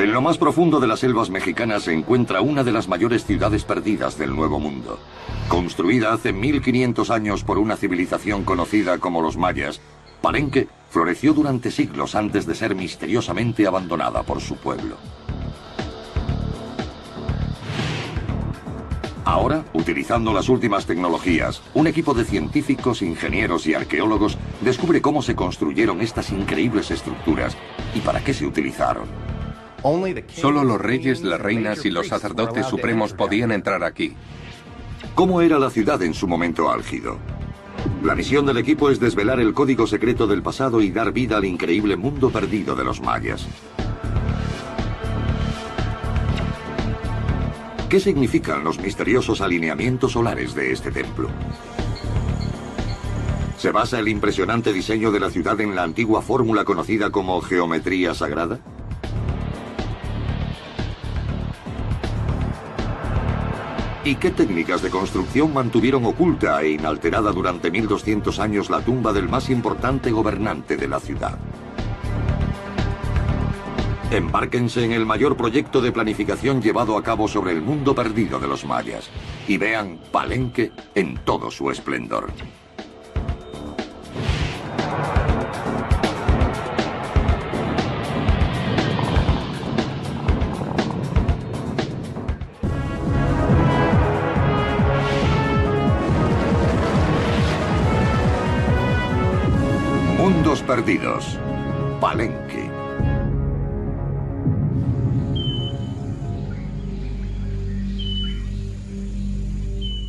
En lo más profundo de las selvas mexicanas se encuentra una de las mayores ciudades perdidas del Nuevo Mundo. Construida hace 1500 años por una civilización conocida como los mayas, Palenque floreció durante siglos antes de ser misteriosamente abandonada por su pueblo. Ahora, utilizando las últimas tecnologías, un equipo de científicos, ingenieros y arqueólogos descubre cómo se construyeron estas increíbles estructuras y para qué se utilizaron. Solo los reyes, las reinas y los sacerdotes supremos podían entrar aquí. ¿Cómo era la ciudad en su momento álgido? La misión del equipo es desvelar el código secreto del pasado y dar vida al increíble mundo perdido de los mayas. ¿Qué significan los misteriosos alineamientos solares de este templo? ¿Se basa el impresionante diseño de la ciudad en la antigua fórmula conocida como geometría sagrada? ¿Y qué técnicas de construcción mantuvieron oculta e inalterada durante 1200 años la tumba del más importante gobernante de la ciudad? Embárquense en el mayor proyecto de planificación llevado a cabo sobre el mundo perdido de los mayas y vean Palenque en todo su esplendor. Mundos perdidos. Palenque.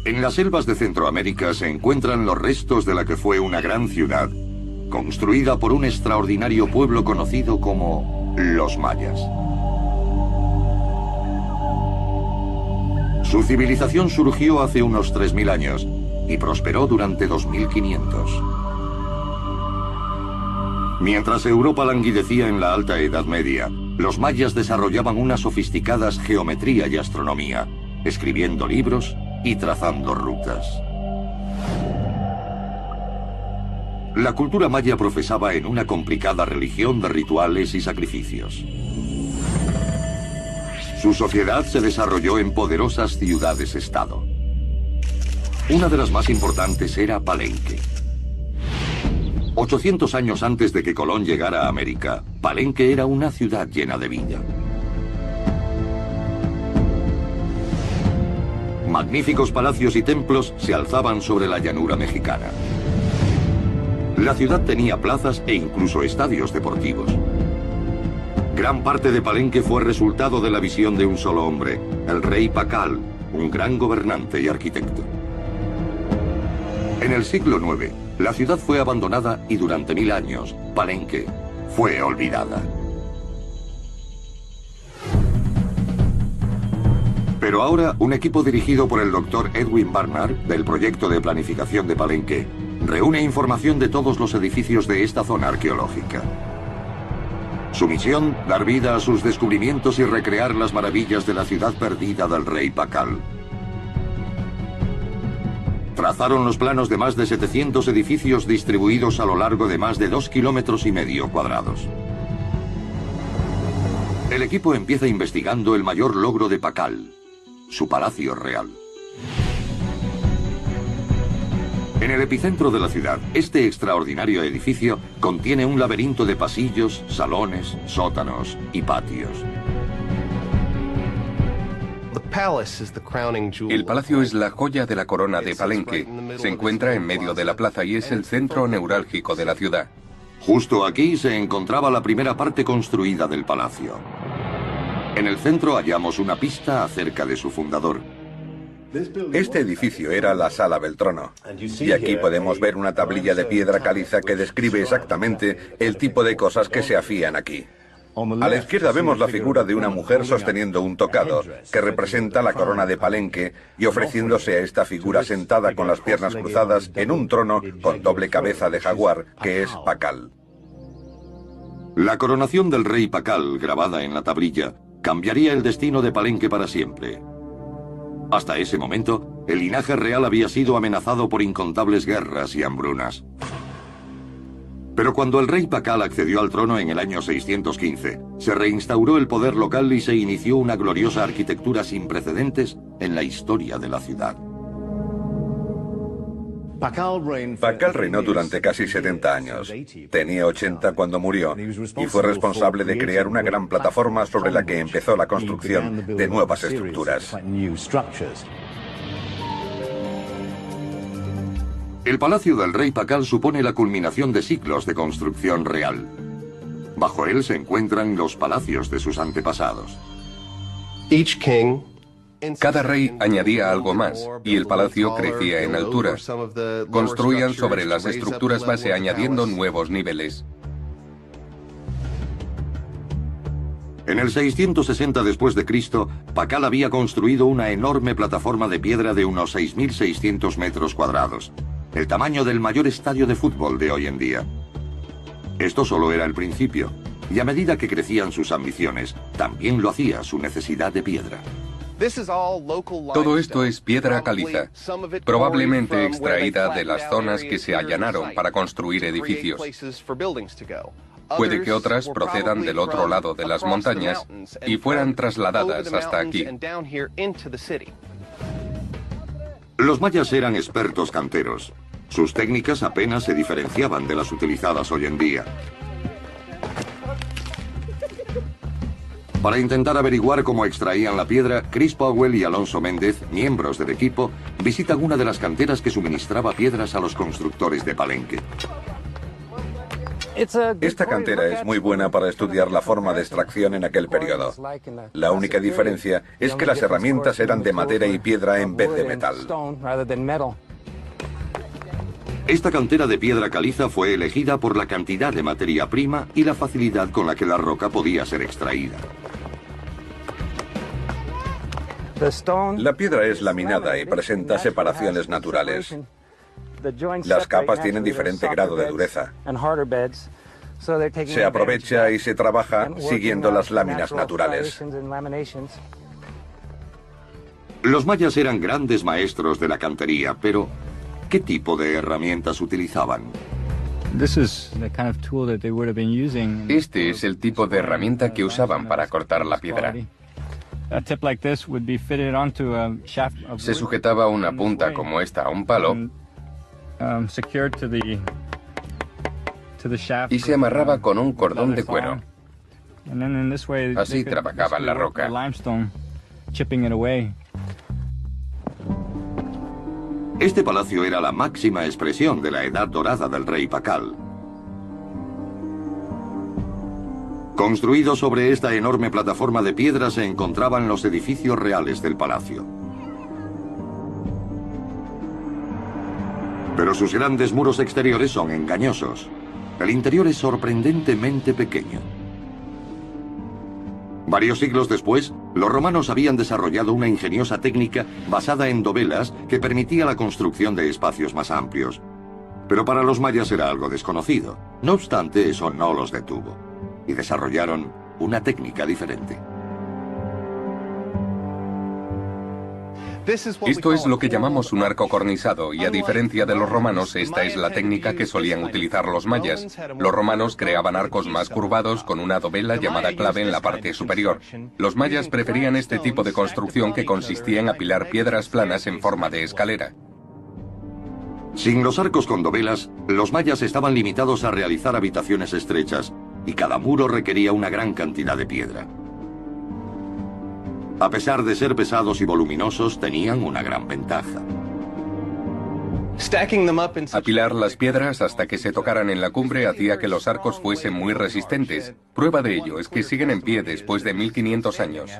En las selvas de Centroamérica se encuentran los restos de la que fue una gran ciudad, construida por un extraordinario pueblo conocido como los mayas. Su civilización surgió hace unos 3000 años y prosperó durante 2500. Mientras Europa languidecía en la Alta Edad Media, los mayas desarrollaban una sofisticadas geometría y astronomía, escribiendo libros y trazando rutas. La cultura maya profesaba en una complicada religión de rituales y sacrificios. Su sociedad se desarrolló en poderosas ciudades-estado. Una de las más importantes era Palenque. 800 años antes de que Colón llegara a América, Palenque era una ciudad llena de vida. Magníficos palacios y templos se alzaban sobre la llanura mexicana. La ciudad tenía plazas e incluso estadios deportivos. Gran parte de Palenque fue resultado de la visión de un solo hombre, el rey Pacal, un gran gobernante y arquitecto. En el siglo IX, la ciudad fue abandonada y durante 1000 años, Palenque fue olvidada. Pero ahora, un equipo dirigido por el Dr. Edwin Barnard, del proyecto de planificación de Palenque, reúne información de todos los edificios de esta zona arqueológica. Su misión, dar vida a sus descubrimientos y recrear las maravillas de la ciudad perdida del rey Pacal. Trazaron los planos de más de 700 edificios distribuidos a lo largo de más de 2,5 kilómetros cuadrados. El equipo empieza investigando el mayor logro de Pacal, su palacio real. En el epicentro de la ciudad, este extraordinario edificio contiene un laberinto de pasillos, salones, sótanos y patios. El palacio es la joya de la corona de Palenque. Se encuentra en medio de la plaza y es el centro neurálgico de la ciudad. Justo aquí se encontraba la primera parte construida del palacio. En el centro hallamos una pista acerca de su fundador. Este edificio era la Sala del Trono. Y aquí podemos ver una tablilla de piedra caliza que describe exactamente el tipo de cosas que se hacían aquí. A la izquierda vemos la figura de una mujer sosteniendo un tocado, que representa la corona de Palenque, y ofreciéndose a esta figura sentada con las piernas cruzadas en un trono con doble cabeza de jaguar, que es Pacal. La coronación del rey Pacal, grabada en la tablilla, cambiaría el destino de Palenque para siempre. Hasta ese momento, el linaje real había sido amenazado por incontables guerras y hambrunas. Pero cuando el rey Pakal accedió al trono en el año 615, se reinstauró el poder local y se inició una gloriosa arquitectura sin precedentes en la historia de la ciudad. Pakal reinó durante casi 70 años. Tenía 80 cuando murió y fue responsable de crear una gran plataforma sobre la que empezó la construcción de nuevas estructuras. El palacio del rey Pakal supone la culminación de siglos de construcción real. Bajo él se encuentran los palacios de sus antepasados. Cada rey añadía algo más, y el palacio crecía en altura. Construían sobre las estructuras base añadiendo nuevos niveles. En el 660 después de Cristo, Pakal había construido una enorme plataforma de piedra de unos 6.600 metros cuadrados, el tamaño del mayor estadio de fútbol de hoy en día. Esto solo era el principio, y a medida que crecían sus ambiciones, también lo hacía su necesidad de piedra. Todo esto es piedra caliza, probablemente extraída de las zonas que se allanaron para construir edificios. Puede que otras procedan del otro lado de las montañas y fueran trasladadas hasta aquí. Los mayas eran expertos canteros. Sus técnicas apenas se diferenciaban de las utilizadas hoy en día. Para intentar averiguar cómo extraían la piedra, Chris Powell y Alonso Méndez, miembros del equipo, visitan una de las canteras que suministraba piedras a los constructores de Palenque. Esta cantera es muy buena para estudiar la forma de extracción en aquel periodo. La única diferencia es que las herramientas eran de madera y piedra en vez de metal. Esta cantera de piedra caliza fue elegida por la cantidad de materia prima y la facilidad con la que la roca podía ser extraída. La piedra es laminada y presenta separaciones naturales. Las capas tienen diferente grado de dureza. Se aprovecha y se trabaja siguiendo las láminas naturales. Los mayas eran grandes maestros de la cantería, pero ¿qué tipo de herramientas utilizaban? Este es el tipo de herramienta que usaban para cortar la piedra. Se sujetaba una punta como esta a un palo y se amarraba con un cordón de cuero. Así trabajaban la roca. Este palacio era la máxima expresión de la edad dorada del rey Pakal. Construido sobre esta enorme plataforma de piedra se encontraban los edificios reales del palacio. Pero sus grandes muros exteriores son engañosos. El interior es sorprendentemente pequeño. Varios siglos después, los romanos habían desarrollado una ingeniosa técnica basada en dovelas que permitía la construcción de espacios más amplios. Pero para los mayas era algo desconocido. No obstante, eso no los detuvo. Y desarrollaron una técnica diferente. Esto es lo que llamamos un arco cornisado, y a diferencia de los romanos, esta es la técnica que solían utilizar los mayas. Los romanos creaban arcos más curvados con una dovela llamada clave en la parte superior. Los mayas preferían este tipo de construcción que consistía en apilar piedras planas en forma de escalera. Sin los arcos con dovelas, los mayas estaban limitados a realizar habitaciones estrechas, y cada muro requería una gran cantidad de piedra. A pesar de ser pesados y voluminosos, tenían una gran ventaja. Apilar las piedras hasta que se tocaran en la cumbre hacía que los arcos fuesen muy resistentes. Prueba de ello es que siguen en pie después de 1500 años.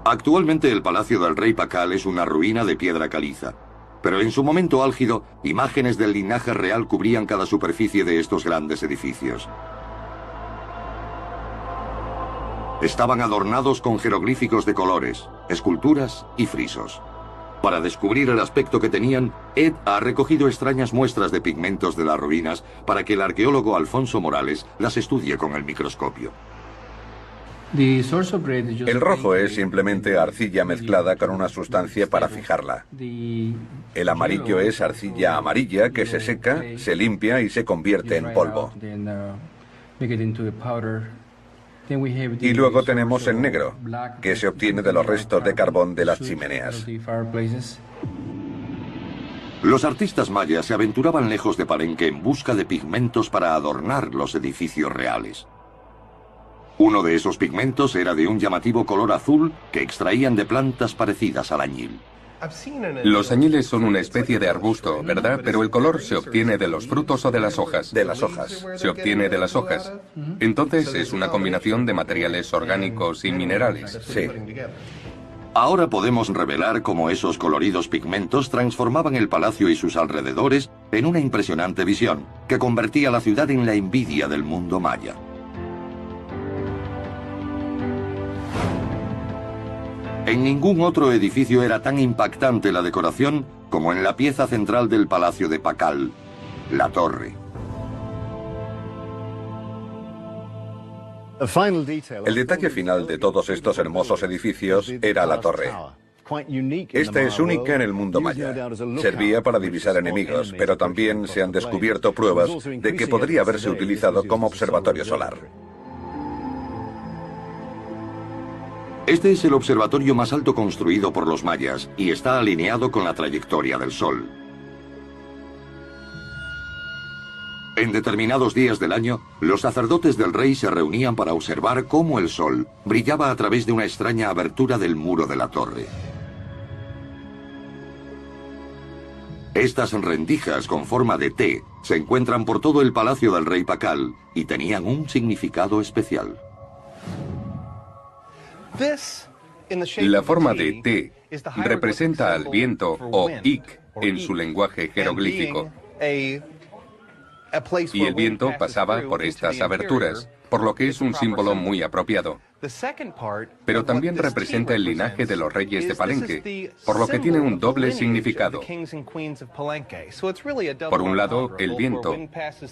Actualmente el palacio del rey Pakal es una ruina de piedra caliza. Pero en su momento álgido, imágenes del linaje real cubrían cada superficie de estos grandes edificios. Estaban adornados con jeroglíficos de colores, esculturas y frisos. Para descubrir el aspecto que tenían, Ed ha recogido extrañas muestras de pigmentos de las ruinas para que el arqueólogo Alfonso Morales las estudie con el microscopio. El rojo es simplemente arcilla mezclada con una sustancia para fijarla. El amarillo es arcilla amarilla que se seca, se limpia y se convierte en polvo. Y luego tenemos el negro, que se obtiene de los restos de carbón de las chimeneas. Los artistas mayas se aventuraban lejos de Palenque en busca de pigmentos para adornar los edificios reales. Uno de esos pigmentos era de un llamativo color azul que extraían de plantas parecidas al añil. Los añiles son una especie de arbusto, ¿verdad? Pero el color se obtiene de los frutos o de las hojas. De las hojas. Se obtiene de las hojas. Entonces es una combinación de materiales orgánicos y minerales. Sí. Ahora podemos revelar cómo esos coloridos pigmentos transformaban el palacio y sus alrededores en una impresionante visión, que convertía la ciudad en la envidia del mundo maya. En ningún otro edificio era tan impactante la decoración como en la pieza central del Palacio de Pakal, la torre. El detalle final de todos estos hermosos edificios era la torre. Esta es única en el mundo maya. Servía para divisar enemigos, pero también se han descubierto pruebas de que podría haberse utilizado como observatorio solar. Este es el observatorio más alto construido por los mayas y está alineado con la trayectoria del Sol. En determinados días del año, los sacerdotes del rey se reunían para observar cómo el Sol brillaba a través de una extraña abertura del muro de la torre. Estas rendijas con forma de T se encuentran por todo el palacio del rey Pakal y tenían un significado especial. La forma de T representa al viento o Ik en su lenguaje jeroglífico. Y el viento pasaba por estas aberturas, por lo que es un símbolo muy apropiado. Pero también representa el linaje de los reyes de Palenque, por lo que tiene un doble significado. Por un lado, el viento,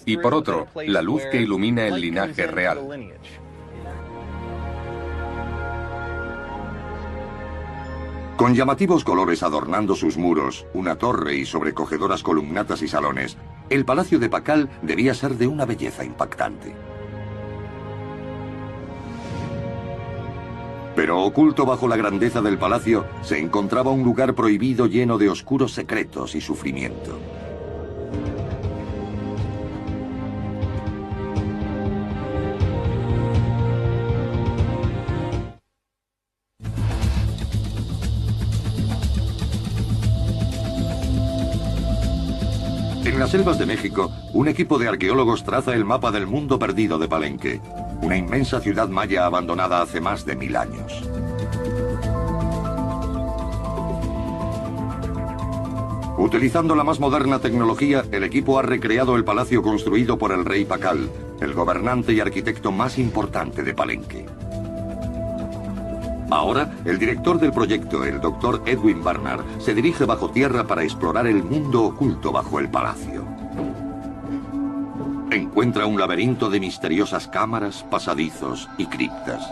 y por otro, la luz que ilumina el linaje real. Con llamativos colores adornando sus muros, una torre y sobrecogedoras columnatas y salones, el palacio de Pakal debía ser de una belleza impactante. Pero oculto bajo la grandeza del palacio se encontraba un lugar prohibido lleno de oscuros secretos y sufrimiento. En las selvas de México, un equipo de arqueólogos traza el mapa del mundo perdido de Palenque, una inmensa ciudad maya abandonada hace más de 1000 años. Utilizando la más moderna tecnología, el equipo ha recreado el palacio construido por el rey Pakal, el gobernante y arquitecto más importante de Palenque. Ahora, el director del proyecto, el Dr. Edwin Barnard, se dirige bajo tierra para explorar el mundo oculto bajo el palacio. Encuentra un laberinto de misteriosas cámaras, pasadizos y criptas.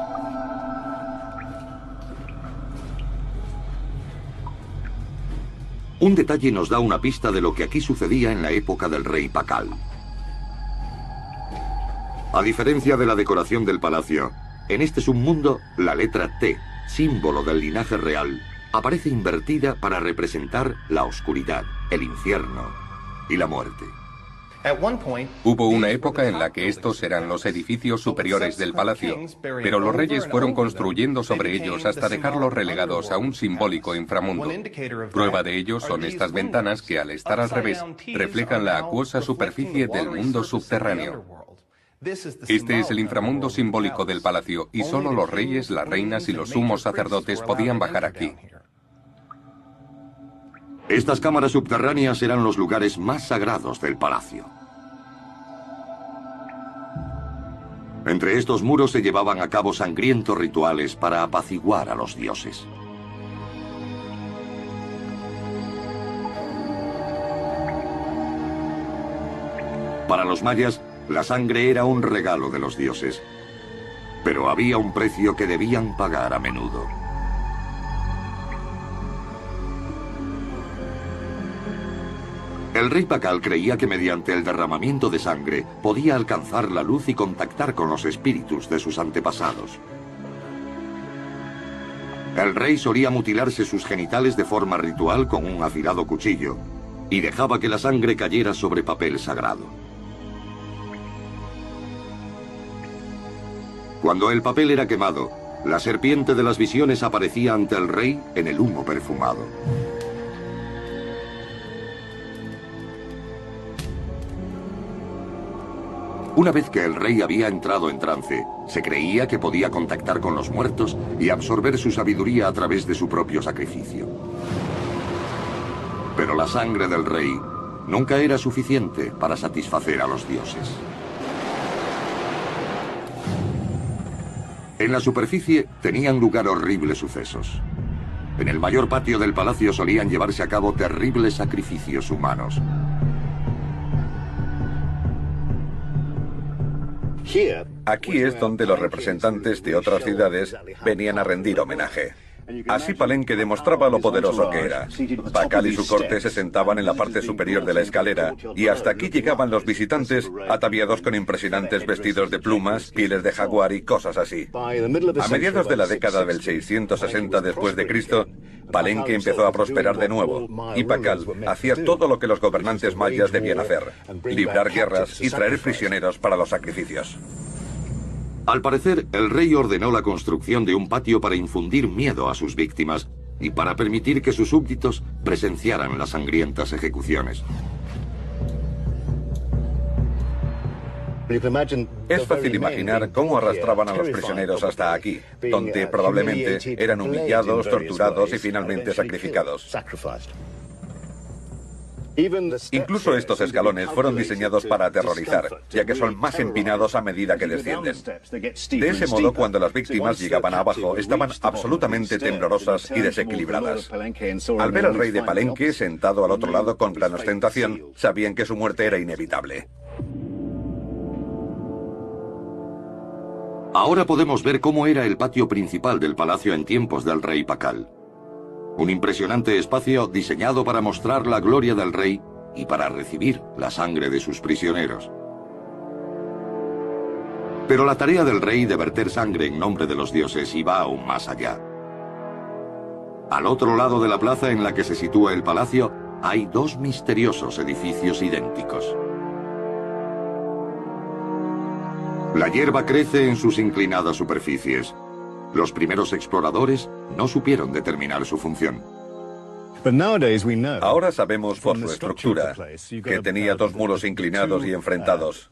Un detalle nos da una pista de lo que aquí sucedía en la época del rey Pakal. A diferencia de la decoración del palacio, en este submundo, la letra T, símbolo del linaje real, aparece invertida para representar la oscuridad, el infierno y la muerte. Hubo una época en la que estos eran los edificios superiores del palacio, pero los reyes fueron construyendo sobre ellos hasta dejarlos relegados a un simbólico inframundo. Prueba de ello son estas ventanas que, al estar al revés, reflejan la acuosa superficie del mundo subterráneo. Este es el inframundo simbólico del palacio, y solo los reyes, las reinas y los sumos sacerdotes podían bajar aquí. Estas cámaras subterráneas eran los lugares más sagrados del palacio. Entre estos muros se llevaban a cabo sangrientos rituales para apaciguar a los dioses. Para los mayas, la sangre era un regalo de los dioses. Pero había un precio que debían pagar a menudo. El rey Pakal creía que mediante el derramamiento de sangre podía alcanzar la luz y contactar con los espíritus de sus antepasados. El rey solía mutilarse sus genitales de forma ritual con un afilado cuchillo y dejaba que la sangre cayera sobre papel sagrado. Cuando el papel era quemado, la serpiente de las visiones aparecía ante el rey en el humo perfumado. Una vez que el rey había entrado en trance, se creía que podía contactar con los muertos y absorber su sabiduría a través de su propio sacrificio. Pero la sangre del rey nunca era suficiente para satisfacer a los dioses. En la superficie tenían lugar horribles sucesos. En el mayor patio del palacio solían llevarse a cabo terribles sacrificios humanos. Aquí es donde los representantes de otras ciudades venían a rendir homenaje. Así Palenque demostraba lo poderoso que era. Pakal y su corte se sentaban en la parte superior de la escalera y hasta aquí llegaban los visitantes ataviados con impresionantes vestidos de plumas, pieles de jaguar y cosas así. A mediados de la década del 660 después de Cristo, Palenque empezó a prosperar de nuevo y Pakal hacía todo lo que los gobernantes mayas debían hacer: librar guerras y traer prisioneros para los sacrificios. Al parecer, el rey ordenó la construcción de un patio para infundir miedo a sus víctimas y para permitir que sus súbditos presenciaran las sangrientas ejecuciones. Es fácil imaginar cómo arrastraban a los prisioneros hasta aquí, donde probablemente eran humillados, torturados y finalmente sacrificados. Incluso estos escalones fueron diseñados para aterrorizar, ya que son más empinados a medida que descienden. De ese modo, cuando las víctimas llegaban abajo, estaban absolutamente temblorosas y desequilibradas. Al ver al rey de Palenque sentado al otro lado con gran ostentación, sabían que su muerte era inevitable. Ahora podemos ver cómo era el patio principal del palacio en tiempos del rey Pakal. Un impresionante espacio diseñado para mostrar la gloria del rey y para recibir la sangre de sus prisioneros. Pero la tarea del rey de verter sangre en nombre de los dioses iba aún más allá. Al otro lado de la plaza en la que se sitúa el palacio, hay dos misteriosos edificios idénticos. La hierba crece en sus inclinadas superficies. Los primeros exploradores no supieron determinar su función. Ahora sabemos por su estructura que tenía dos muros inclinados y enfrentados,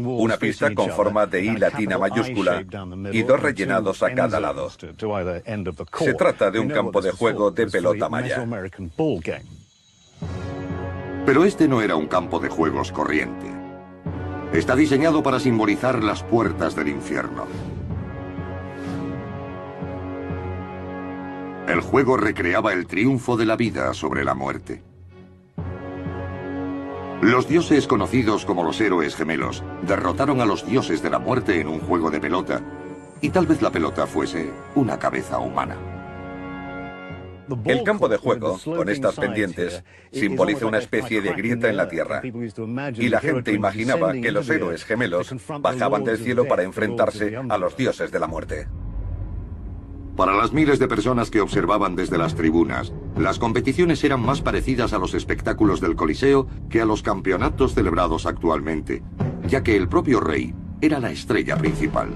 una pista con forma de I latina mayúscula y dos rellenados a cada lado. Se trata de un campo de juego de pelota maya. Pero este no era un campo de juegos corriente. Está diseñado para simbolizar las puertas del infierno. El juego recreaba el triunfo de la vida sobre la muerte. Los dioses conocidos como los héroes gemelos derrotaron a los dioses de la muerte en un juego de pelota, y tal vez la pelota fuese una cabeza humana. El campo de juego, con estas pendientes, simboliza una especie de grieta en la tierra, y la gente imaginaba que los héroes gemelos bajaban del cielo para enfrentarse a los dioses de la muerte. Para las miles de personas que observaban desde las tribunas, las competiciones eran más parecidas a los espectáculos del Coliseo que a los campeonatos celebrados actualmente, ya que el propio rey era la estrella principal.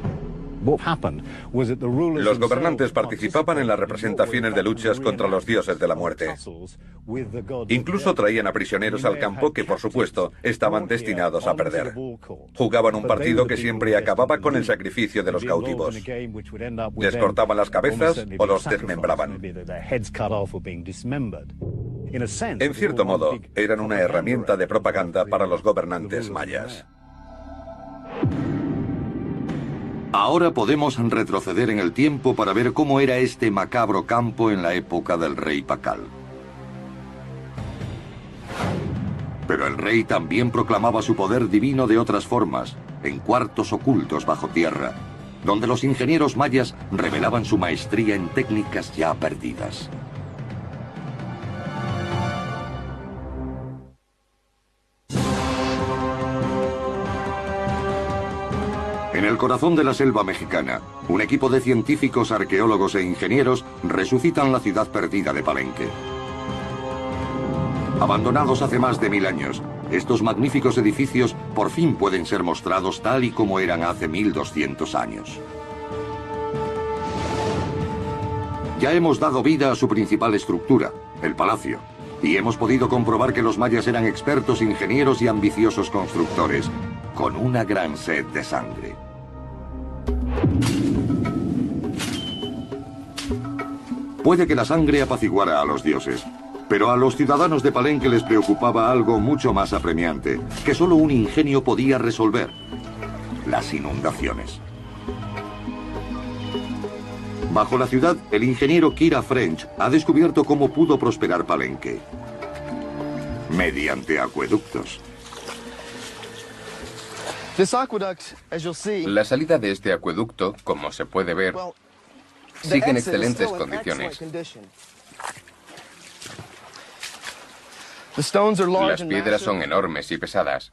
Los gobernantes participaban en las representaciones de luchas contra los dioses de la muerte. Incluso traían a prisioneros al campo que, por supuesto, estaban destinados a perder. Jugaban un partido que siempre acababa con el sacrificio de los cautivos. Les cortaban las cabezas o los desmembraban. En cierto modo, eran una herramienta de propaganda para los gobernantes mayas. Ahora podemos retroceder en el tiempo para ver cómo era este macabro campo en la época del rey Pakal. Pero el rey también proclamaba su poder divino de otras formas, en cuartos ocultos bajo tierra, donde los ingenieros mayas revelaban su maestría en técnicas ya perdidas. En el corazón de la selva mexicana, un equipo de científicos, arqueólogos e ingenieros resucitan la ciudad perdida de Palenque. Abandonados hace más de 1000 años, estos magníficos edificios por fin pueden ser mostrados tal y como eran hace 1200 años. Ya hemos dado vida a su principal estructura, el palacio, y hemos podido comprobar que los mayas eran expertos ingenieros y ambiciosos constructores, con una gran sed de sangre. Puede que la sangre apaciguara a los dioses, pero a los ciudadanos de Palenque les preocupaba algo mucho más apremiante, que solo un ingenio podía resolver: las inundaciones. Bajo la ciudad, el ingeniero Kira French ha descubierto cómo pudo prosperar Palenque: mediante acueductos. La salida de este acueducto, como se puede ver, sigue en excelentes condiciones. Las piedras son enormes y pesadas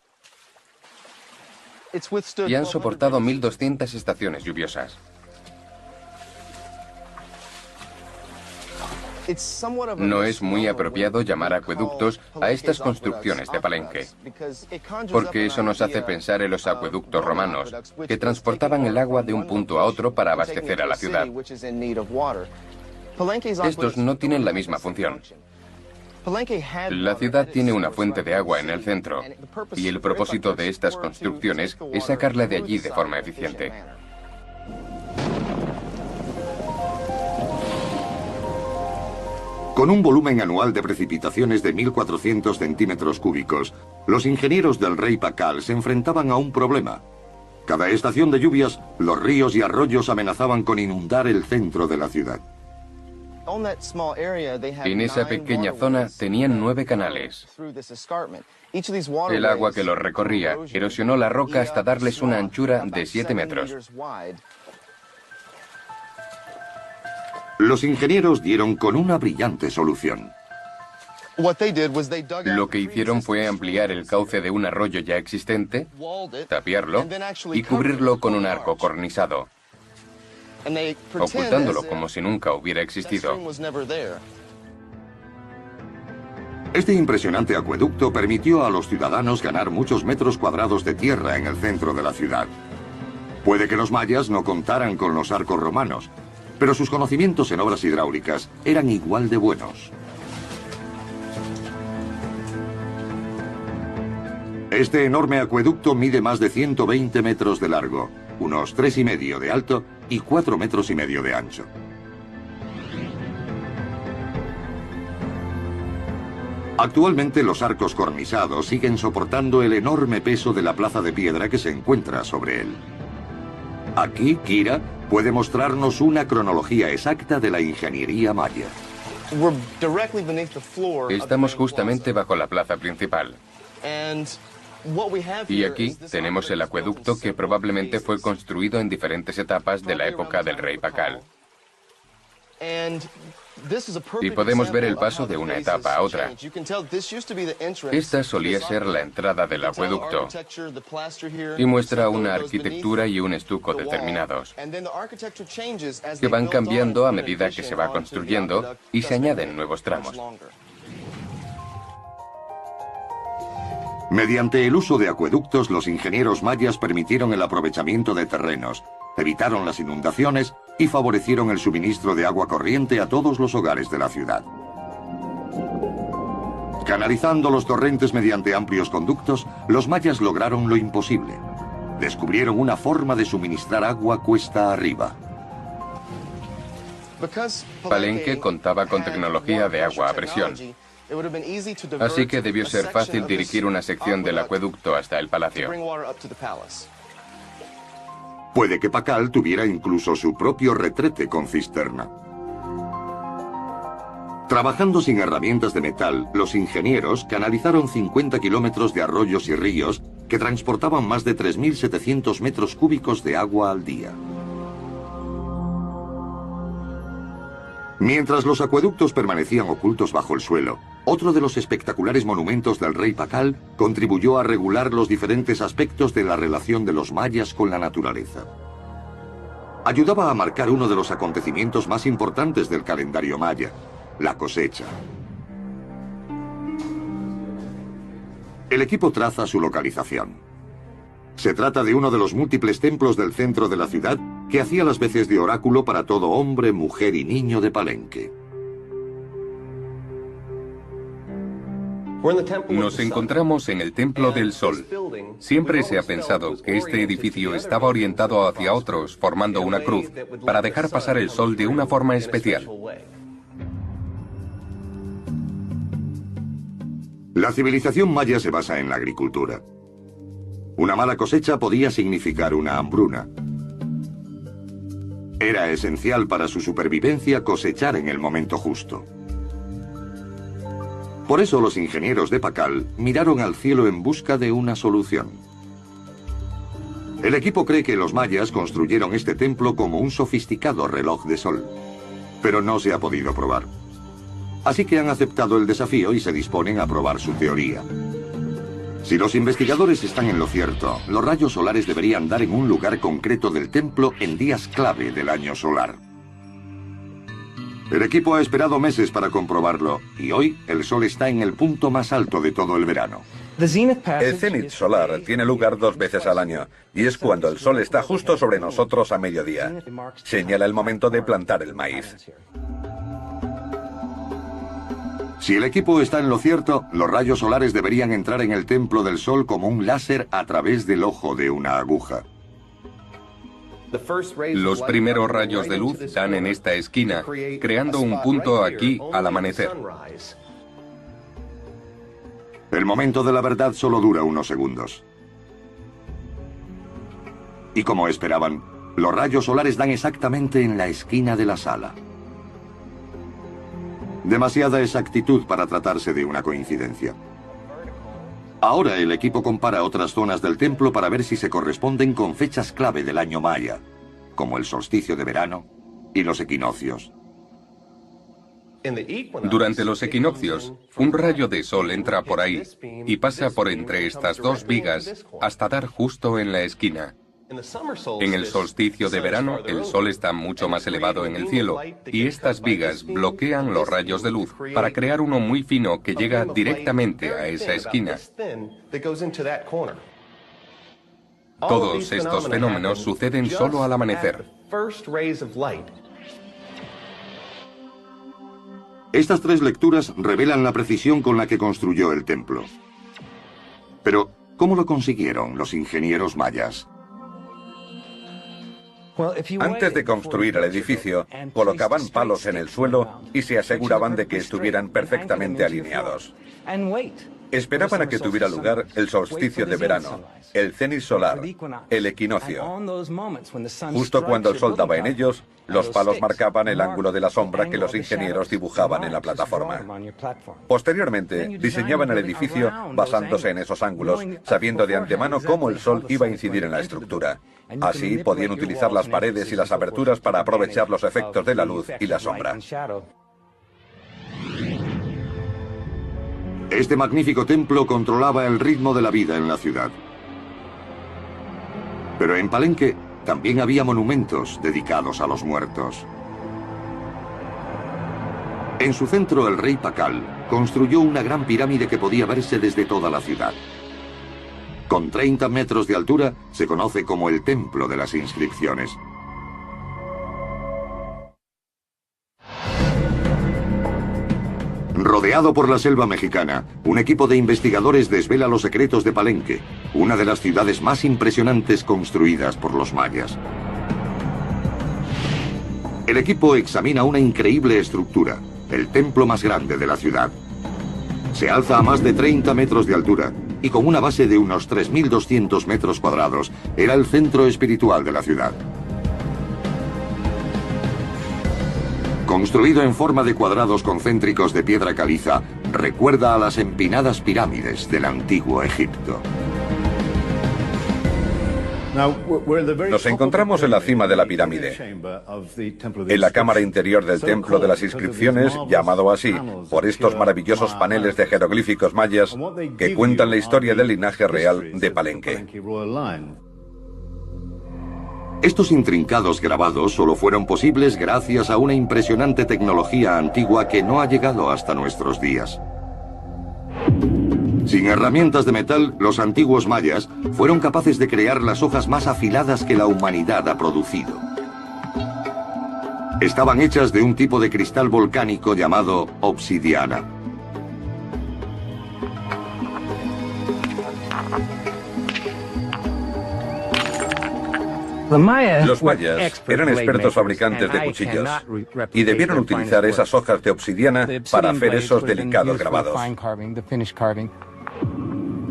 y han soportado 1200 estaciones lluviosas. No es muy apropiado llamar acueductos a estas construcciones de Palenque, porque eso nos hace pensar en los acueductos romanos, que transportaban el agua de un punto a otro para abastecer a la ciudad. Estos no tienen la misma función. La ciudad tiene una fuente de agua en el centro, y el propósito de estas construcciones es sacarla de allí de forma eficiente. Con un volumen anual de precipitaciones de 1400 centímetros cúbicos, los ingenieros del rey Pacal se enfrentaban a un problema. Cada estación de lluvias, los ríos y arroyos amenazaban con inundar el centro de la ciudad. En esa pequeña zona tenían 9 canales. El agua que los recorría erosionó la roca hasta darles una anchura de 7 metros. Los ingenieros dieron con una brillante solución. Lo que hicieron fue ampliar el cauce de un arroyo ya existente, tapiarlo y cubrirlo con un arco cornisado, ocultándolo como si nunca hubiera existido. Este impresionante acueducto permitió a los ciudadanos ganar muchos metros cuadrados de tierra en el centro de la ciudad. Puede que los mayas no contaran con los arcos romanos, pero sus conocimientos en obras hidráulicas eran igual de buenos. Este enorme acueducto mide más de 120 metros de largo, unos 3,5 de alto y 4,5 metros de ancho. Actualmente los arcos cornisados siguen soportando el enorme peso de la plaza de piedra que se encuentra sobre él. Aquí, Kira puede mostrarnos una cronología exacta de la ingeniería maya. Estamos justamente bajo la plaza principal. Y aquí tenemos el acueducto que probablemente fue construido en diferentes etapas de la época del rey Pacal. Y podemos ver el paso de una etapa a otra. Esta solía ser la entrada del acueducto y muestra una arquitectura y un estuco determinados, que van cambiando a medida que se va construyendo y se añaden nuevos tramos. Mediante el uso de acueductos, los ingenieros mayas permitieron el aprovechamiento de terrenos, evitaron las inundaciones y favorecieron el suministro de agua corriente a todos los hogares de la ciudad. Canalizando los torrentes mediante amplios conductos, los mayas lograron lo imposible. Descubrieron una forma de suministrar agua cuesta arriba. Palenque contaba con tecnología de agua a presión, así que debió ser fácil dirigir una sección del acueducto hasta el palacio. Puede que Pacal tuviera incluso su propio retrete con cisterna. Trabajando sin herramientas de metal, los ingenieros canalizaron 50 kilómetros de arroyos y ríos que transportaban más de 3.700 metros cúbicos de agua al día. Mientras los acueductos permanecían ocultos bajo el suelo, otro de los espectaculares monumentos del rey Pakal contribuyó a regular los diferentes aspectos de la relación de los mayas con la naturaleza. Ayudaba a marcar uno de los acontecimientos más importantes del calendario maya, la cosecha. El equipo traza su localización. Se trata de uno de los múltiples templos del centro de la ciudad que hacía las veces de oráculo para todo hombre, mujer y niño de Palenque. Nos encontramos en el Templo del Sol. Siempre se ha pensado que este edificio estaba orientado hacia otros, formando una cruz, para dejar pasar el sol de una forma especial. La civilización maya se basa en la agricultura. Una mala cosecha podía significar una hambruna. Era esencial para su supervivencia cosechar en el momento justo. Por eso los ingenieros de Pakal miraron al cielo en busca de una solución. El equipo cree que los mayas construyeron este templo como un sofisticado reloj de sol, pero no se ha podido probar. Así que han aceptado el desafío y se disponen a probar su teoría. Si los investigadores están en lo cierto, los rayos solares deberían dar en un lugar concreto del templo en días clave del año solar. El equipo ha esperado meses para comprobarlo, y hoy el sol está en el punto más alto de todo el verano. El cenit solar tiene lugar 2 veces al año, y es cuando el sol está justo sobre nosotros a mediodía. Señala el momento de plantar el maíz. Si el equipo está en lo cierto, los rayos solares deberían entrar en el templo del sol como un láser a través del ojo de una aguja. Los primeros rayos de luz dan en esta esquina, creando un punto aquí al amanecer. El momento de la verdad solo dura unos segundos. Y como esperaban, los rayos solares dan exactamente en la esquina de la sala. Demasiada exactitud para tratarse de una coincidencia. Ahora el equipo compara otras zonas del templo para ver si se corresponden con fechas clave del año maya, como el solsticio de verano y los equinoccios. Durante los equinoccios, un rayo de sol entra por ahí y pasa por entre estas 2 vigas hasta dar justo en la esquina. En el solsticio de verano, el sol está mucho más elevado en el cielo, y estas vigas bloquean los rayos de luz para crear uno muy fino que llega directamente a esa esquina. Todos estos fenómenos suceden solo al amanecer. Estas 3 lecturas revelan la precisión con la que construyó el templo. Pero, ¿cómo lo consiguieron los ingenieros mayas? Antes de construir el edificio, colocaban palos en el suelo y se aseguraban de que estuvieran perfectamente alineados. Esperaban a que tuviera lugar el solsticio de verano, el cenit solar, el equinoccio. Justo cuando el sol daba en ellos, los palos marcaban el ángulo de la sombra que los ingenieros dibujaban en la plataforma. Posteriormente, diseñaban el edificio basándose en esos ángulos, sabiendo de antemano cómo el sol iba a incidir en la estructura. Así podían utilizar las paredes y las aberturas para aprovechar los efectos de la luz y la sombra. Este magnífico templo controlaba el ritmo de la vida en la ciudad. Pero en Palenque también había monumentos dedicados a los muertos. En su centro, el rey Pakal construyó una gran pirámide que podía verse desde toda la ciudad. Con 30 metros de altura, se conoce como el Templo de las Inscripciones. Rodeado por la selva mexicana, un equipo de investigadores desvela los secretos de Palenque, una de las ciudades más impresionantes construidas por los mayas. El equipo examina una increíble estructura, el templo más grande de la ciudad. Se alza a más de 30 metros de altura y con una base de unos 3.200 metros cuadrados, era el centro espiritual de la ciudad. Construido en forma de cuadrados concéntricos de piedra caliza, recuerda a las empinadas pirámides del antiguo Egipto. Nos encontramos en la cima de la pirámide, en la cámara interior del templo de las inscripciones, llamado así por estos maravillosos paneles de jeroglíficos mayas que cuentan la historia del linaje real de Palenque. Estos intrincados grabados solo fueron posibles gracias a una impresionante tecnología antigua que no ha llegado hasta nuestros días. Sin herramientas de metal, los antiguos mayas fueron capaces de crear las hojas más afiladas que la humanidad ha producido. Estaban hechas de un tipo de cristal volcánico llamado obsidiana. Los mayas eran expertos fabricantes de cuchillos y debieron utilizar esas hojas de obsidiana para hacer esos delicados grabados.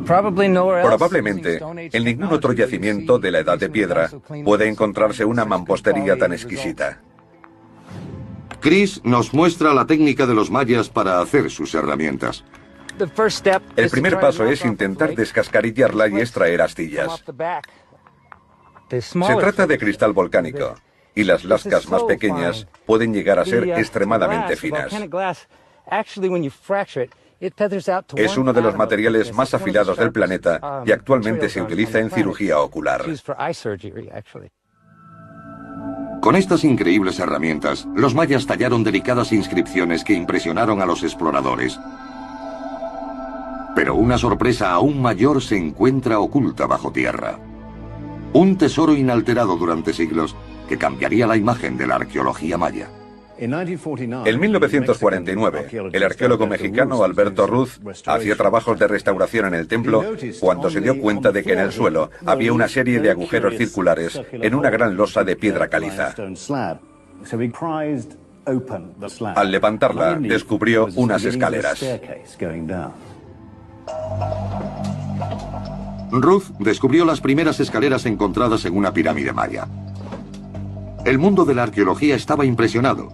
Probablemente, en ningún otro yacimiento de la Edad de Piedra puede encontrarse una mampostería tan exquisita. Chris nos muestra la técnica de los mayas para hacer sus herramientas. El primer paso es intentar descascarillarla y extraer astillas. Se trata de cristal volcánico, y las lascas más pequeñas pueden llegar a ser extremadamente finas. Es uno de los materiales más afilados del planeta y actualmente se utiliza en cirugía ocular. Con estas increíbles herramientas, los mayas tallaron delicadas inscripciones que impresionaron a los exploradores. Pero una sorpresa aún mayor se encuentra oculta bajo tierra. Un tesoro inalterado durante siglos que cambiaría la imagen de la arqueología maya. En 1949, el arqueólogo mexicano Alberto Ruz hacía trabajos de restauración en el templo cuando se dio cuenta de que en el suelo había una serie de agujeros circulares en una gran losa de piedra caliza. Al levantarla, descubrió unas escaleras. Ruth descubrió las primeras escaleras encontradas en una pirámide maya. El mundo de la arqueología estaba impresionado,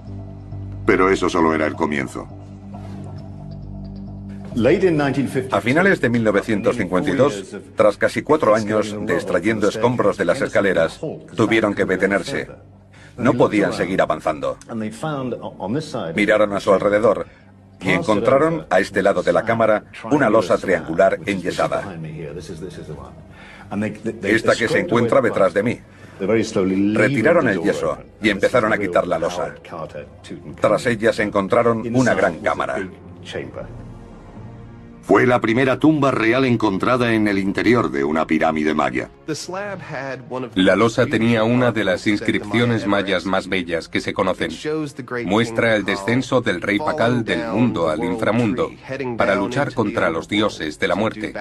pero eso solo era el comienzo. A finales de 1952, tras casi 4 años de extrayendo escombros de las escaleras, tuvieron que detenerse. No podían seguir avanzando. Miraron a su alrededor y encontraron a este lado de la cámara una losa triangular enyesada. Esta que se encuentra detrás de mí. Retiraron el yeso y empezaron a quitar la losa. Tras ella se encontraron una gran cámara. Fue la primera tumba real encontrada en el interior de una pirámide maya. La losa tenía una de las inscripciones mayas más bellas que se conocen. Muestra el descenso del rey Pacal del mundo al inframundo para luchar contra los dioses de la muerte.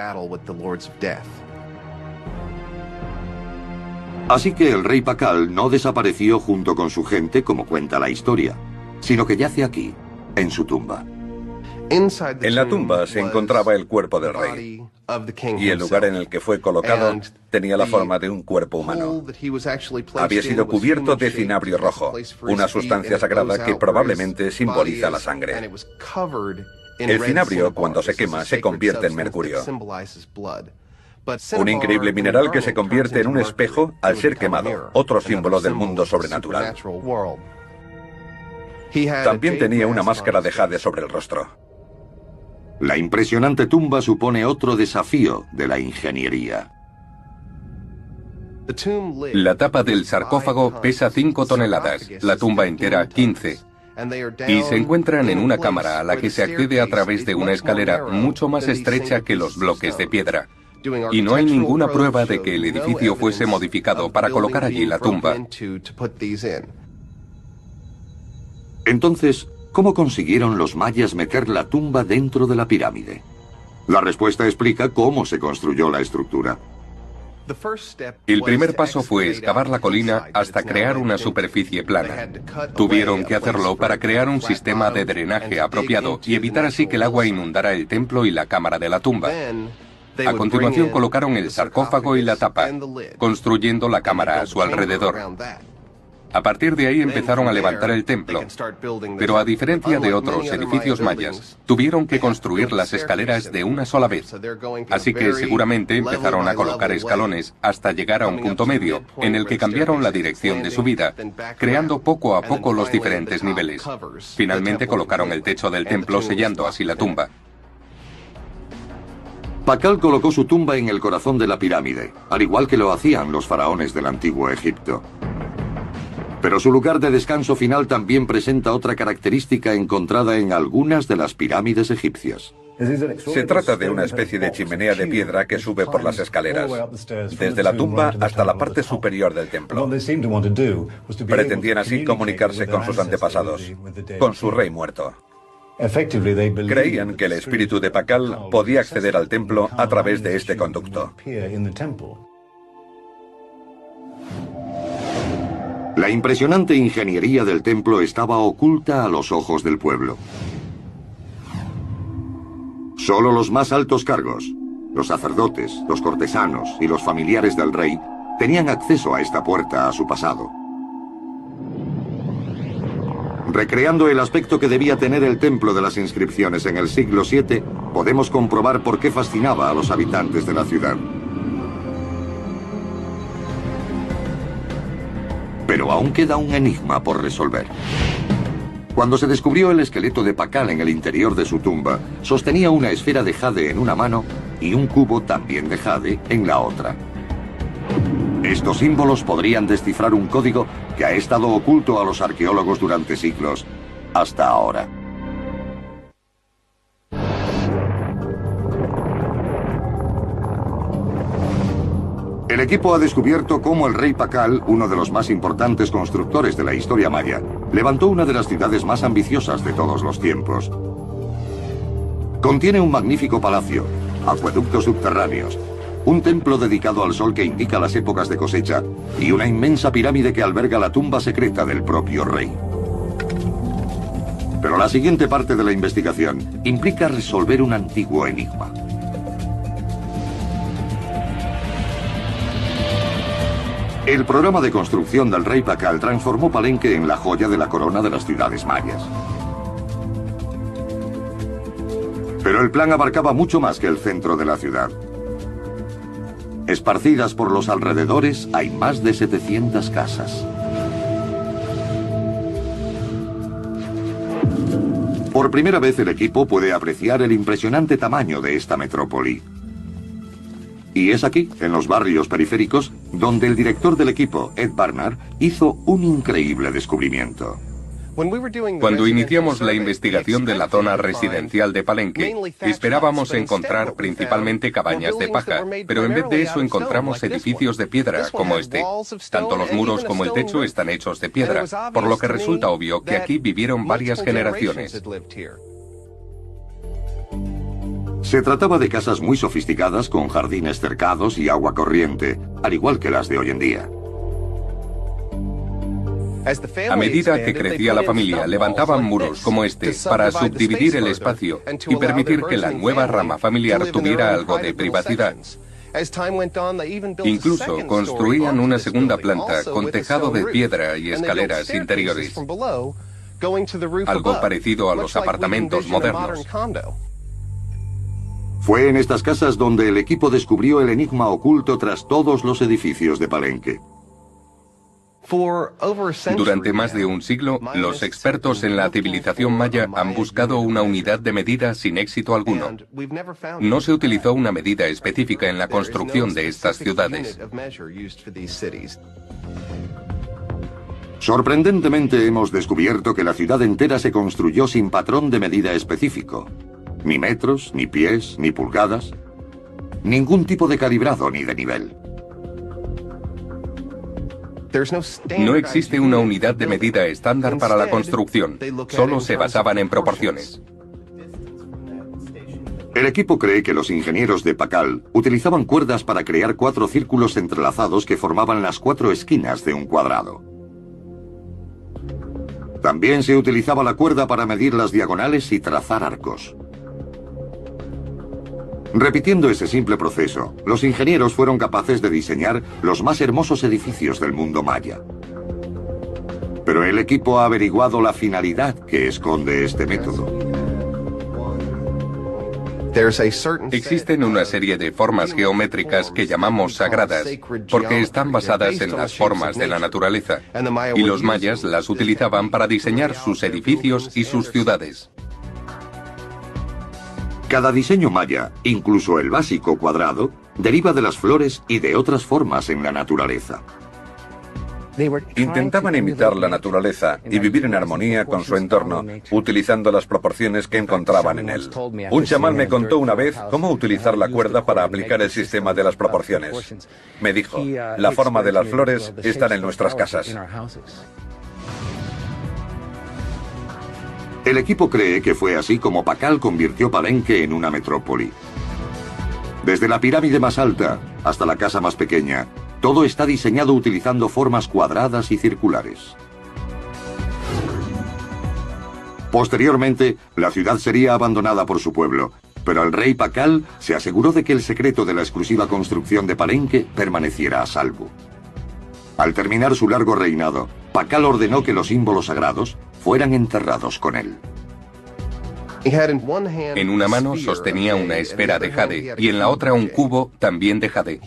Así que el rey Pacal no desapareció junto con su gente como cuenta la historia, sino que yace aquí, en su tumba. En la tumba se encontraba el cuerpo del rey, y el lugar en el que fue colocado tenía la forma de un cuerpo humano. Había sido cubierto de cinabrio rojo, una sustancia sagrada que probablemente simboliza la sangre. El cinabrio, cuando se quema, se convierte en mercurio. Un increíble mineral que se convierte en un espejo al ser quemado, otro símbolo del mundo sobrenatural. También tenía una máscara de jade sobre el rostro. La impresionante tumba supone otro desafío de la ingeniería. La tapa del sarcófago pesa 5 toneladas, la tumba entera 15. Y se encuentran en una cámara a la que se accede a través de una escalera mucho más estrecha que los bloques de piedra. Y no hay ninguna prueba de que el edificio fuese modificado para colocar allí la tumba. Entonces, ¿cómo consiguieron los mayas meter la tumba dentro de la pirámide? La respuesta explica cómo se construyó la estructura. El primer paso fue excavar la colina hasta crear una superficie plana. Tuvieron que hacerlo para crear un sistema de drenaje apropiado y evitar así que el agua inundara el templo y la cámara de la tumba. A continuación colocaron el sarcófago y la tapa, construyendo la cámara a su alrededor. A partir de ahí empezaron a levantar el templo, pero a diferencia de otros edificios mayas, tuvieron que construir las escaleras de una sola vez. Así que seguramente empezaron a colocar escalones hasta llegar a un punto medio, en el que cambiaron la dirección de subida, creando poco a poco los diferentes niveles. Finalmente colocaron el techo del templo, sellando así la tumba. Pakal colocó su tumba en el corazón de la pirámide, al igual que lo hacían los faraones del antiguo Egipto. Pero su lugar de descanso final también presenta otra característica encontrada en algunas de las pirámides egipcias. Se trata de una especie de chimenea de piedra que sube por las escaleras, desde la tumba hasta la parte superior del templo. Pretendían así comunicarse con sus antepasados, con su rey muerto. Creían que el espíritu de Pakal podía acceder al templo a través de este conducto. La impresionante ingeniería del templo estaba oculta a los ojos del pueblo. Solo los más altos cargos, los sacerdotes, los cortesanos y los familiares del rey, tenían acceso a esta puerta a su pasado. Recreando el aspecto que debía tener el templo de las inscripciones en el siglo VII, podemos comprobar por qué fascinaba a los habitantes de la ciudad. Pero aún queda un enigma por resolver. Cuando se descubrió el esqueleto de Pakal en el interior de su tumba, sostenía una esfera de jade en una mano y un cubo también de jade en la otra. Estos símbolos podrían descifrar un código que ha estado oculto a los arqueólogos durante siglos, hasta ahora. El equipo ha descubierto cómo el rey Pakal, uno de los más importantes constructores de la historia maya, levantó una de las ciudades más ambiciosas de todos los tiempos. Contiene un magnífico palacio, acueductos subterráneos, un templo dedicado al sol que indica las épocas de cosecha y una inmensa pirámide que alberga la tumba secreta del propio rey. Pero la siguiente parte de la investigación implica resolver un antiguo enigma. El programa de construcción del rey Pakal transformó Palenque en la joya de la corona de las ciudades mayas. Pero el plan abarcaba mucho más que el centro de la ciudad. Esparcidas por los alrededores hay más de 700 casas. Por primera vez el equipo puede apreciar el impresionante tamaño de esta metrópoli. Y es aquí, en los barrios periféricos, donde el director del equipo, Ed Barnard, hizo un increíble descubrimiento. Cuando iniciamos la investigación de la zona residencial de Palenque, esperábamos encontrar principalmente cabañas de paja, pero en vez de eso encontramos edificios de piedra como este. Tanto los muros como el techo están hechos de piedra, por lo que resulta obvio que aquí vivieron varias generaciones. Se trataba de casas muy sofisticadas con jardines cercados y agua corriente, al igual que las de hoy en día. A medida que crecía la familia, levantaban muros como este para subdividir el espacio y permitir que la nueva rama familiar tuviera algo de privacidad. Incluso construían una segunda planta con tejado de piedra y escaleras interiores, algo parecido a los apartamentos modernos. Fue en estas casas donde el equipo descubrió el enigma oculto tras todos los edificios de Palenque. Durante más de un siglo, los expertos en la civilización maya han buscado una unidad de medida sin éxito alguno. No se utilizó una medida específica en la construcción de estas ciudades. Sorprendentemente hemos descubierto que la ciudad entera se construyó sin patrón de medida específico. Ni metros, ni pies, ni pulgadas. Ningún tipo de calibrado ni de nivel. No existe una unidad de medida estándar para la construcción. Solo se basaban en proporciones. El equipo cree que los ingenieros de Pakal utilizaban cuerdas para crear 4 círculos entrelazados que formaban las 4 esquinas de un cuadrado. También se utilizaba la cuerda para medir las diagonales y trazar arcos. Repitiendo ese simple proceso, los ingenieros fueron capaces de diseñar los más hermosos edificios del mundo maya. Pero el equipo ha averiguado la finalidad que esconde este método. Existen una serie de formas geométricas que llamamos sagradas, porque están basadas en las formas de la naturaleza, y los mayas las utilizaban para diseñar sus edificios y sus ciudades. Cada diseño maya, incluso el básico cuadrado, deriva de las flores y de otras formas en la naturaleza. Intentaban imitar la naturaleza y vivir en armonía con su entorno, utilizando las proporciones que encontraban en él. Un chamán me contó una vez cómo utilizar la cuerda para aplicar el sistema de las proporciones. Me dijo, la forma de las flores está en nuestras casas. El equipo cree que fue así como Pakal convirtió Palenque en una metrópoli. Desde la pirámide más alta hasta la casa más pequeña, todo está diseñado utilizando formas cuadradas y circulares. Posteriormente, la ciudad sería abandonada por su pueblo, pero el rey Pakal se aseguró de que el secreto de la exclusiva construcción de Palenque permaneciera a salvo. Al terminar su largo reinado, Pakal ordenó que los símbolos sagrados fueran enterrados con él. En una mano sostenía una esfera de jade y en la otra un cubo también de jade.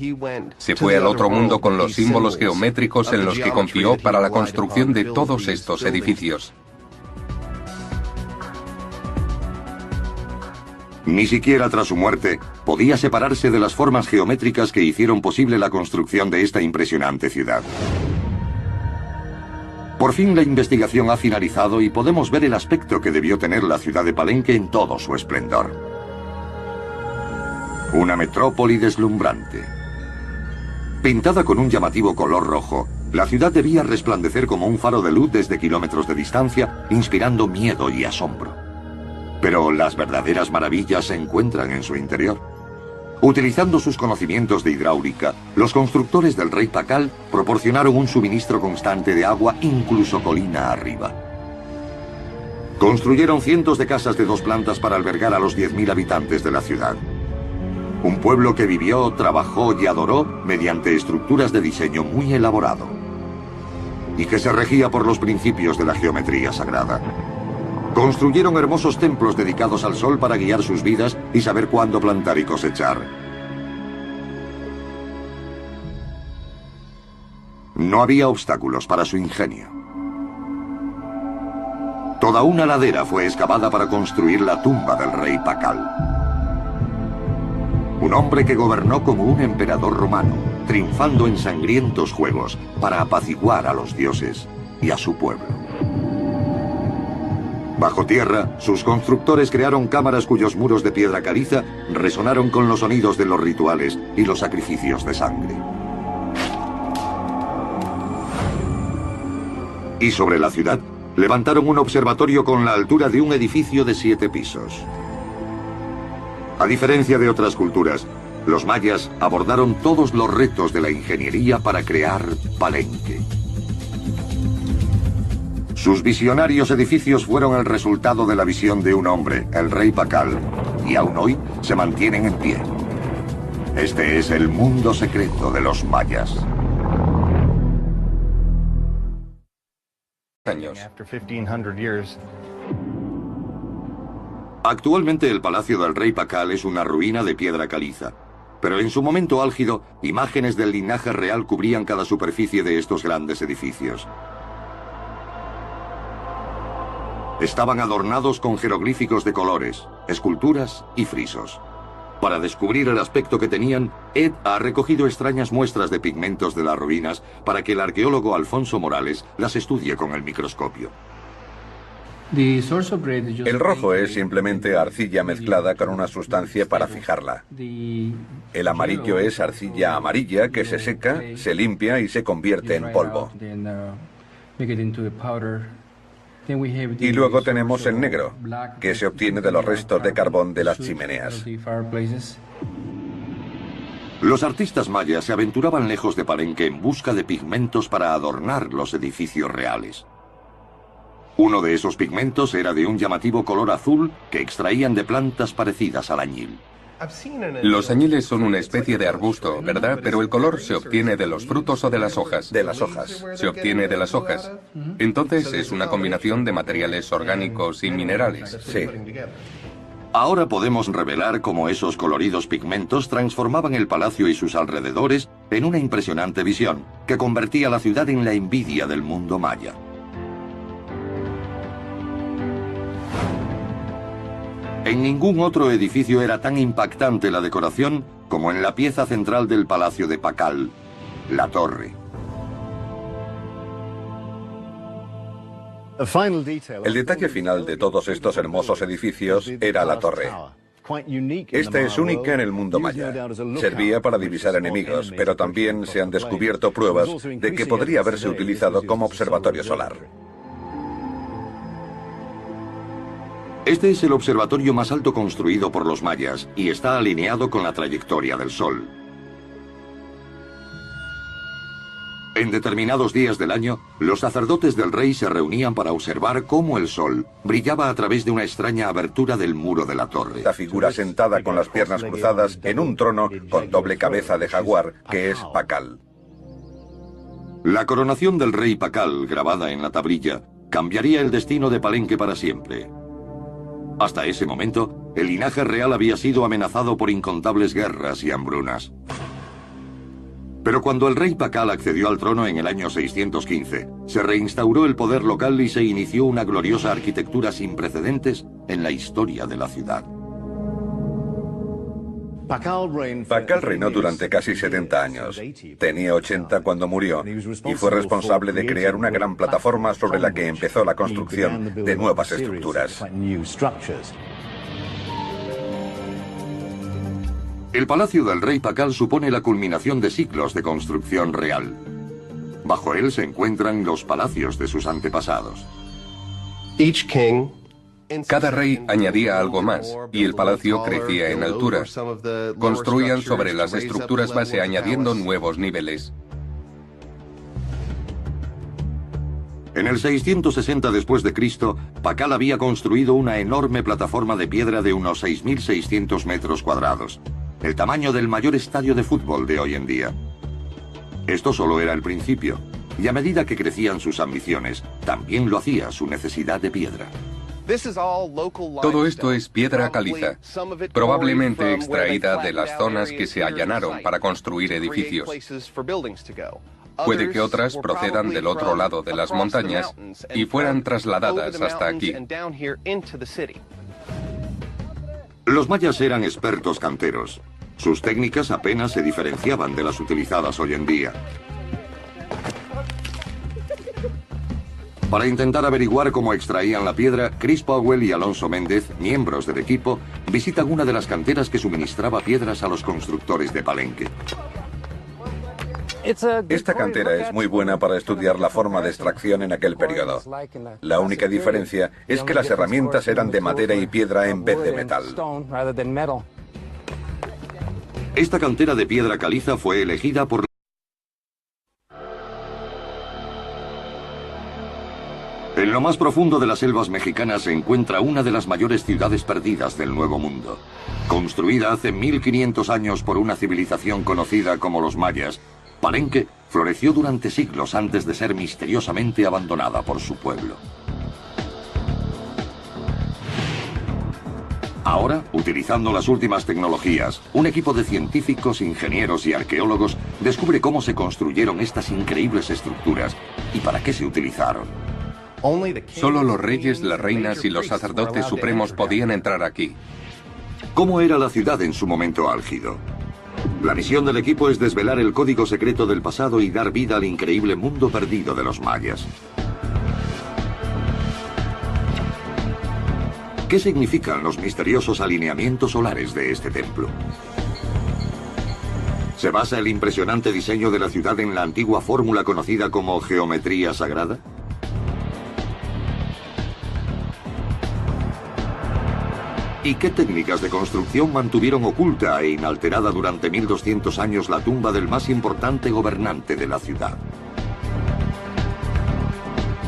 Se fue al otro mundo con los símbolos geométricos en los que confió para la construcción de todos estos edificios. Ni siquiera tras su muerte podía separarse de las formas geométricas que hicieron posible la construcción de esta impresionante ciudad. Por fin la investigación ha finalizado y podemos ver el aspecto que debió tener la ciudad de Palenque en todo su esplendor. Una metrópoli deslumbrante. Pintada con un llamativo color rojo, la ciudad debía resplandecer como un faro de luz desde kilómetros de distancia, inspirando miedo y asombro. Pero las verdaderas maravillas se encuentran en su interior. Utilizando sus conocimientos de hidráulica, los constructores del rey Pakal proporcionaron un suministro constante de agua incluso colina arriba. Construyeron cientos de casas de 2 plantas para albergar a los 10.000 habitantes de la ciudad. Un pueblo que vivió, trabajó y adoró mediante estructuras de diseño muy elaborado. Y que se regía por los principios de la geometría sagrada. Construyeron hermosos templos dedicados al sol para guiar sus vidas y saber cuándo plantar y cosechar. No había obstáculos para su ingenio. Toda una ladera fue excavada para construir la tumba del rey Pakal. Un hombre que gobernó como un emperador romano, triunfando en sangrientos juegos para apaciguar a los dioses y a su pueblo. Bajo tierra, sus constructores crearon cámaras cuyos muros de piedra caliza resonaron con los sonidos de los rituales y los sacrificios de sangre. Y sobre la ciudad, levantaron un observatorio con la altura de un edificio de 7 pisos. A diferencia de otras culturas, los mayas abordaron todos los retos de la ingeniería para crear Palenque. Sus visionarios edificios fueron el resultado de la visión de un hombre, el rey Pakal, y aún hoy se mantienen en pie. Este es el mundo secreto de los mayas. Actualmente el palacio del rey Pakal es una ruina de piedra caliza, pero en su momento álgido, imágenes del linaje real cubrían cada superficie de estos grandes edificios. Estaban adornados con jeroglíficos de colores, esculturas y frisos. Para descubrir el aspecto que tenían, Ed ha recogido extrañas muestras de pigmentos de las ruinas para que el arqueólogo Alfonso Morales las estudie con el microscopio. El rojo es simplemente arcilla mezclada con una sustancia para fijarla. El amarillo es arcilla amarilla que se seca, se limpia y se convierte en polvo. Y luego tenemos el negro, que se obtiene de los restos de carbón de las chimeneas. Los artistas mayas se aventuraban lejos de Palenque en busca de pigmentos para adornar los edificios reales. Uno de esos pigmentos era de un llamativo color azul que extraían de plantas parecidas al añil. Los añiles son una especie de arbusto, ¿verdad? Pero el color se obtiene de los frutos o de las hojas. De las hojas. Se obtiene de las hojas. Entonces es una combinación de materiales orgánicos y minerales. Sí. Ahora podemos revelar cómo esos coloridos pigmentos transformaban el palacio y sus alrededores en una impresionante visión, que convertía la ciudad en la envidia del mundo maya. En ningún otro edificio era tan impactante la decoración como en la pieza central del palacio de Pakal, la torre. El detalle final de todos estos hermosos edificios era la torre. Esta es única en el mundo maya. Servía para divisar enemigos, pero también se han descubierto pruebas de que podría haberse utilizado como observatorio solar. Este es el observatorio más alto construido por los mayas y está alineado con la trayectoria del Sol. En determinados días del año, los sacerdotes del rey se reunían para observar cómo el Sol brillaba a través de una extraña abertura del muro de la torre. La figura sentada con las piernas cruzadas en un trono con doble cabeza de jaguar, que es Pakal. La coronación del rey Pakal, grabada en la tablilla, cambiaría el destino de Palenque para siempre. Hasta ese momento, el linaje real había sido amenazado por incontables guerras y hambrunas. Pero cuando el rey Pakal accedió al trono en el año 615, se reinstauró el poder local y se inició una gloriosa arquitectura sin precedentes en la historia de la ciudad. Pakal reinó durante casi 70 años. Tenía 80 cuando murió y fue responsable de crear una gran plataforma sobre la que empezó la construcción de nuevas estructuras. El palacio del rey Pakal supone la culminación de siglos de construcción real. Bajo él se encuentran los palacios de sus antepasados. Cada rey añadía algo más, y el palacio crecía en altura. Construían sobre las estructuras base añadiendo nuevos niveles. En el 660 después de Cristo, Pakal había construido una enorme plataforma de piedra de unos 6.600 metros cuadrados, el tamaño del mayor estadio de fútbol de hoy en día. Esto solo era el principio, y a medida que crecían sus ambiciones, también lo hacía su necesidad de piedra. Todo esto es piedra caliza, probablemente extraída de las zonas que se allanaron para construir edificios. Puede que otras procedan del otro lado de las montañas y fueran trasladadas hasta aquí. Los mayas eran expertos canteros. Sus técnicas apenas se diferenciaban de las utilizadas hoy en día. Para intentar averiguar cómo extraían la piedra, Chris Powell y Alonso Méndez, miembros del equipo, visitan una de las canteras que suministraba piedras a los constructores de Palenque. Esta cantera es muy buena para estudiar la forma de extracción en aquel periodo. La única diferencia es que las herramientas eran de madera y piedra en vez de metal. Esta cantera de piedra caliza fue elegida por En lo más profundo de las selvas mexicanas se encuentra una de las mayores ciudades perdidas del Nuevo Mundo. Construida hace 1500 años por una civilización conocida como los mayas, Palenque floreció durante siglos antes de ser misteriosamente abandonada por su pueblo. Ahora, utilizando las últimas tecnologías, un equipo de científicos, ingenieros y arqueólogos descubre cómo se construyeron estas increíbles estructuras y para qué se utilizaron. Solo los reyes, las reinas y los sacerdotes supremos podían entrar aquí. ¿Cómo era la ciudad en su momento álgido? La misión del equipo es desvelar el código secreto del pasado y dar vida al increíble mundo perdido de los mayas. ¿Qué significan los misteriosos alineamientos solares de este templo? ¿Se basa el impresionante diseño de la ciudad en la antigua fórmula conocida como geometría sagrada? ¿Y qué técnicas de construcción mantuvieron oculta e inalterada durante 1200 años la tumba del más importante gobernante de la ciudad?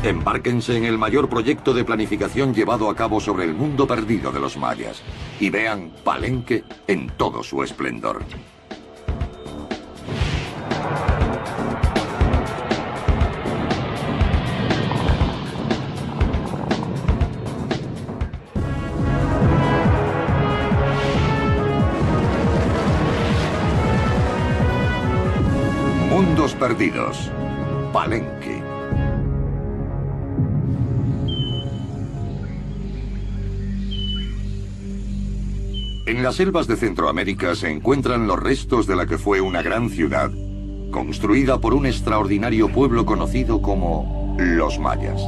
Embárquense en el mayor proyecto de planificación llevado a cabo sobre el mundo perdido de los mayas y vean Palenque en todo su esplendor. Mundos perdidos. Palenque. En las selvas de Centroamérica se encuentran los restos de la que fue una gran ciudad, construida por un extraordinario pueblo conocido como los mayas.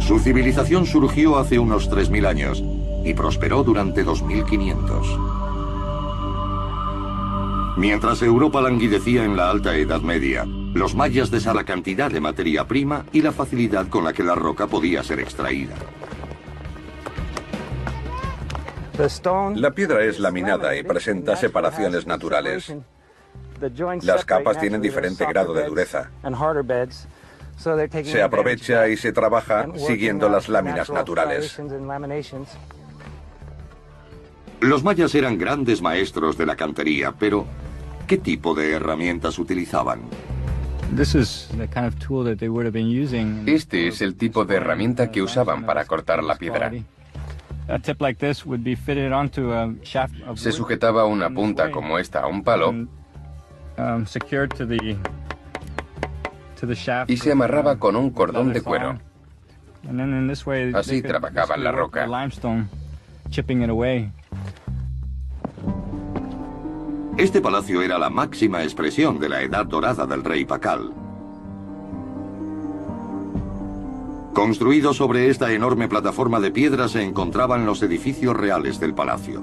Su civilización surgió hace unos 3000 años y prosperó durante 2500. Mientras Europa languidecía en la Alta Edad Media, los mayas la cantidad de materia prima y la facilidad con la que la roca podía ser extraída. La piedra es laminada y presenta separaciones naturales. Las capas tienen diferente grado de dureza. Se aprovecha y se trabaja siguiendo las láminas naturales. Los mayas eran grandes maestros de la cantería, pero ¿qué tipo de herramientas utilizaban? Este es el tipo de herramienta que usaban para cortar la piedra. Se sujetaba una punta como esta a un palo y se amarraba con un cordón de cuero. Así trabajaban la roca. Este palacio era la máxima expresión de la edad dorada del rey Pakal. Construido sobre esta enorme plataforma de piedra se encontraban los edificios reales del palacio.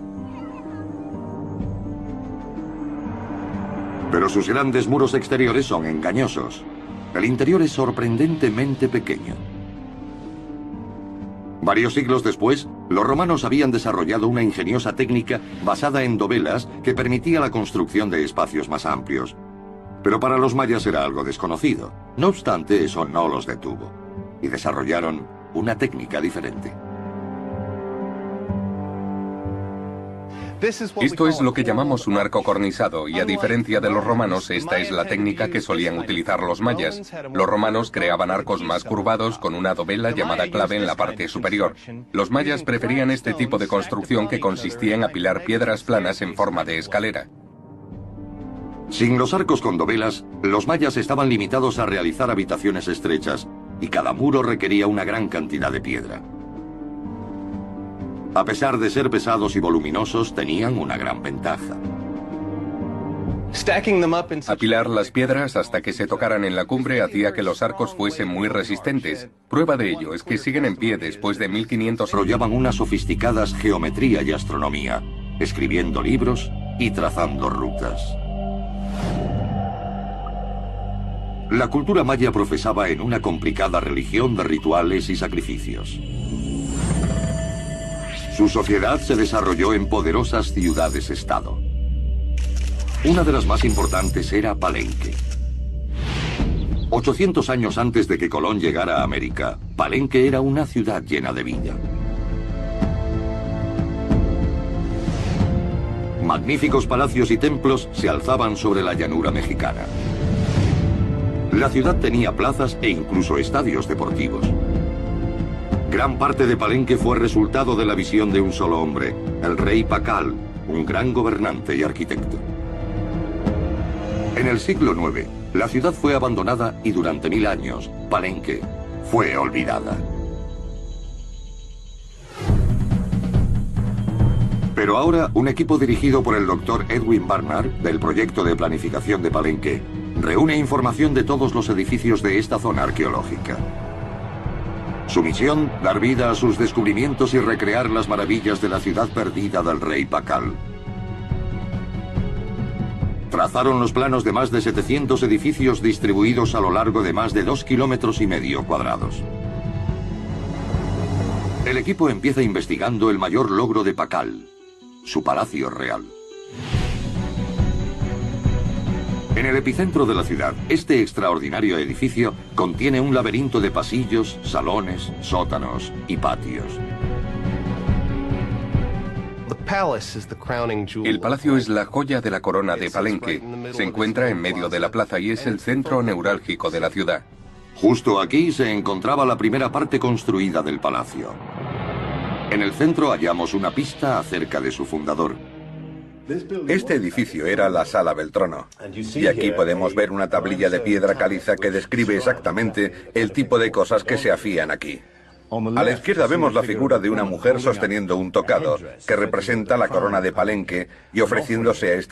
Pero sus grandes muros exteriores son engañosos. El interior es sorprendentemente pequeño. Varios siglos después, los romanos habían desarrollado una ingeniosa técnica basada en dovelas que permitía la construcción de espacios más amplios. Pero para los mayas era algo desconocido. No obstante, eso no los detuvo. Y desarrollaron una técnica diferente. Esto es lo que llamamos un arco cornisado, y a diferencia de los romanos, esta es la técnica que solían utilizar los mayas. Los romanos creaban arcos más curvados con una dovela llamada clave en la parte superior. Los mayas preferían este tipo de construcción que consistía en apilar piedras planas en forma de escalera. Sin los arcos con dovelas, los mayas estaban limitados a realizar habitaciones estrechas, y cada muro requería una gran cantidad de piedra. A pesar de ser pesados y voluminosos, tenían una gran ventaja. Apilar las piedras hasta que se tocaran en la cumbre hacía que los arcos fuesen muy resistentes. Prueba de ello es que siguen en pie después de 1500 años. Desarrollaban unas sofisticadas geometría y astronomía, escribiendo libros y trazando rutas. La cultura maya profesaba en una complicada religión de rituales y sacrificios. Su sociedad se desarrolló en poderosas ciudades-estado. Una de las más importantes era Palenque. 800 años antes de que Colón llegara a América, Palenque era una ciudad llena de vida. Magníficos palacios y templos se alzaban sobre la llanura mexicana. La ciudad tenía plazas e incluso estadios deportivos. Gran parte de Palenque fue resultado de la visión de un solo hombre, el rey Pakal, un gran gobernante y arquitecto. En el siglo IX, la ciudad fue abandonada y durante 1000 años, Palenque fue olvidada. Pero ahora, un equipo dirigido por el Dr. Edwin Barnard, del proyecto de planificación de Palenque, reúne información de todos los edificios de esta zona arqueológica. Su misión, dar vida a sus descubrimientos y recrear las maravillas de la ciudad perdida del rey Pakal. Trazaron los planos de más de 700 edificios distribuidos a lo largo de más de 2,5 kilómetros cuadrados. El equipo empieza investigando el mayor logro de Pakal, su palacio real. En el epicentro de la ciudad, este extraordinario edificio contiene un laberinto de pasillos, salones, sótanos y patios. El palacio es la joya de la corona de Palenque. Se encuentra en medio de la plaza y es el centro neurálgico de la ciudad. Justo aquí se encontraba la primera parte construida del palacio. En el centro hallamos una pista acerca de su fundador. Este edificio era la Sala Beltrono, y aquí podemos ver una tablilla de piedra caliza que describe exactamente el tipo de cosas que se hacían aquí. A la izquierda vemos la figura de una mujer sosteniendo un tocado, que representa la corona de Palenque y ofreciéndose a este